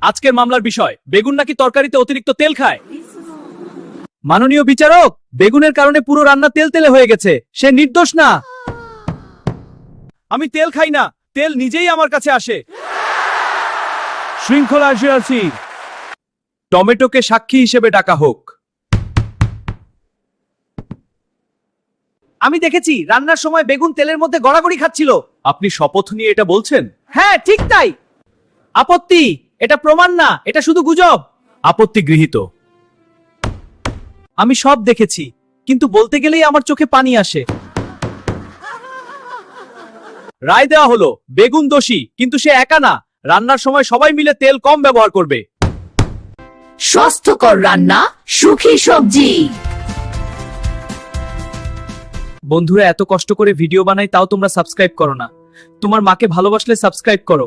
আজকের মামলার বিষয়, বেগুন নাকি তরকারিতে অতিরিক্ত তেল খায়। মাননীয় বিচারক, বেগুনের কারণে পুরো রান্না তেল তেলে হয়ে গেছে, সে নির্দোষ না। আমি তেল খাই না, তেল নিজেই আমার কাছে আসে। শৃঙ্খলা আছি। টমেটোকে সাক্ষী হিসেবে ডাকা হোক। আমি দেখেছি রান্নার সময় বেগুন তেলের মধ্যে গড়াগড়ি খাচ্ছিল। আপনি শপথ নিয়ে এটা বলছেন? হ্যাঁ, ঠিক তাই। আপত্তি, এটা প্রমাণ না, এটা শুধু গুজব। আপত্তি গৃহীত। আমি সব দেখেছি, কিন্তু বলতে গেলেই আমার চোখে পানি আসে। রায় দেওয়া হলো, বেগুন দোষী, কিন্তু সে একা না। রান্নার সময় সবাই মিলে তেল কম ব্যবহার করবে। স্বাস্থ্যকর রান্না, সুখী সবজি। বন্ধুরা, এত কষ্ট করে ভিডিও বানাই, তাও তোমরা সাবস্ক্রাইব করো না। তোমার মাকে ভালোবাসলে সাবস্ক্রাইব করো।